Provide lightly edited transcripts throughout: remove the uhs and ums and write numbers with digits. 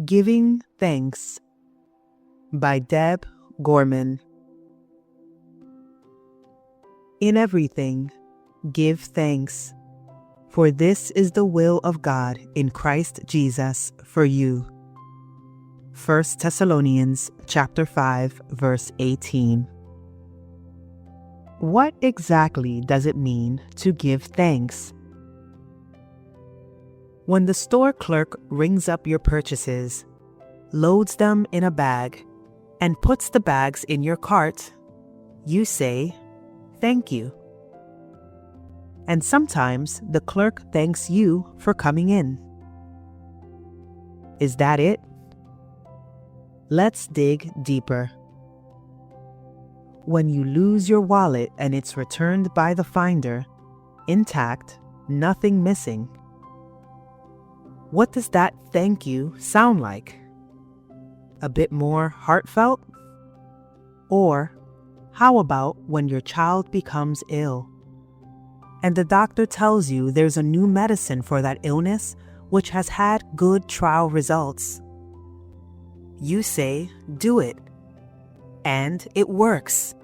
Giving Thanks by Deb Gorman. In everything, give thanks, for this is the will of God in Christ Jesus for you. 1 Thessalonians chapter 5, verse 18. What exactly does it mean to give thanks? When the store clerk rings up your purchases, loads them in a bag, and puts the bags in your cart, you say, "Thank you." And sometimes the clerk thanks you for coming in. Is that it? Let's dig deeper. When you lose your wallet and it's returned by the finder, intact, nothing missing, what does that thank you sound like? A bit more heartfelt? Or how about when your child becomes ill and the doctor tells you there's a new medicine for that illness which has had good trial results? You say, "Do it," and it works.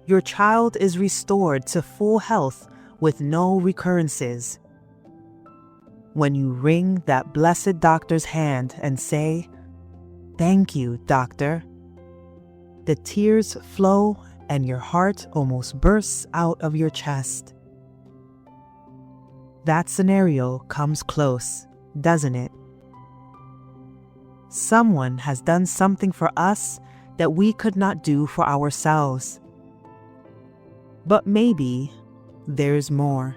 Your child is restored to full health with no recurrences. When you wring that blessed doctor's hand and say, "Thank you, doctor," the tears flow and your heart almost bursts out of your chest. That scenario comes close, doesn't it? Someone has done something for us that we could not do for ourselves. But maybe there's more.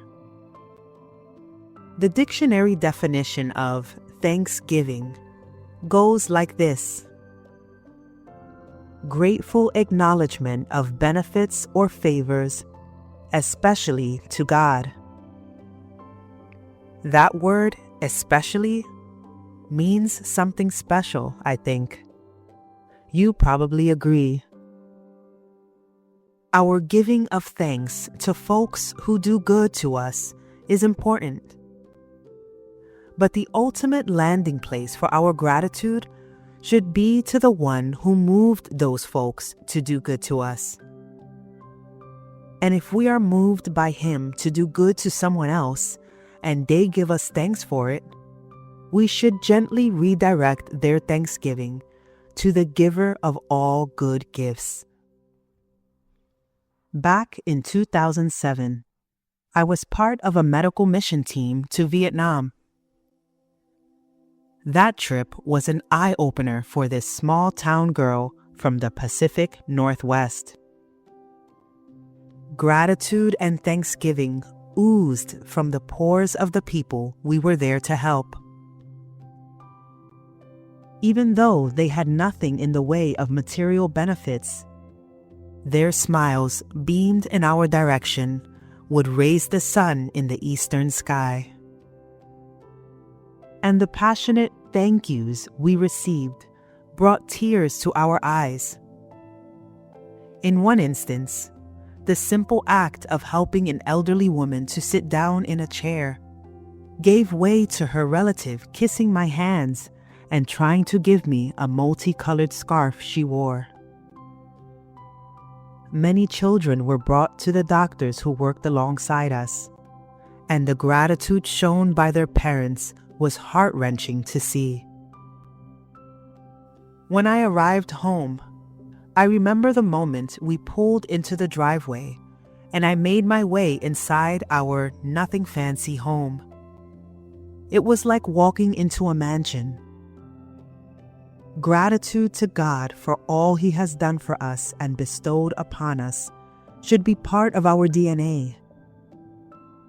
The dictionary definition of thanksgiving goes like this: grateful acknowledgement of benefits or favors, especially to God. That word, especially, means something special, I think. You probably agree. Our giving of thanks to folks who do good to us is important. But the ultimate landing place for our gratitude should be to the one who moved those folks to do good to us. And if we are moved by him to do good to someone else, and they give us thanks for it, we should gently redirect their thanksgiving to the giver of all good gifts. Back in 2007, I was part of a medical mission team to Vietnam. That trip was an eye-opener for this small-town girl from the Pacific Northwest. Gratitude and thanksgiving oozed from the pores of the people we were there to help. Even though they had nothing in the way of material benefits, their smiles beamed in our direction would raise the sun in the eastern sky. And the passionate thank yous we received brought tears to our eyes. In one instance, the simple act of helping an elderly woman to sit down in a chair gave way to her relative kissing my hands and trying to give me a multicolored scarf she wore. Many children were brought to the doctors who worked alongside us, and the gratitude shown by their parents was heart-wrenching to see. When I arrived home, I remember the moment we pulled into the driveway and I made my way inside our nothing fancy home. It was like walking into a mansion. Gratitude to God for all He has done for us and bestowed upon us should be part of our DNA.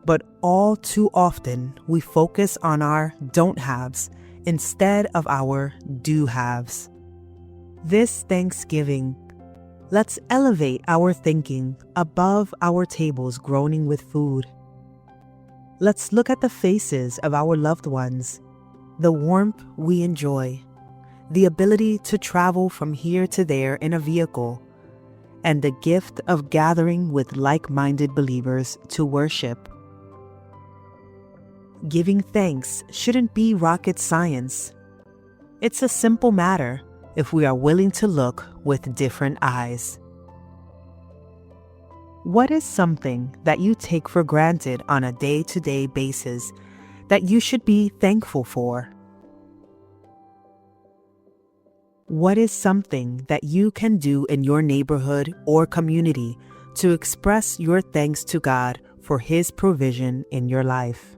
But all too often, we focus on our don't-haves instead of our do-haves. This Thanksgiving, let's elevate our thinking above our tables groaning with food. Let's look at the faces of our loved ones, the warmth we enjoy, the ability to travel from here to there in a vehicle, and the gift of gathering with like-minded believers to worship. Giving thanks shouldn't be rocket science. It's a simple matter if we are willing to look with different eyes. What is something that you take for granted on a day-to-day basis that you should be thankful for? What is something that you can do in your neighborhood or community to express your thanks to God for His provision in your life?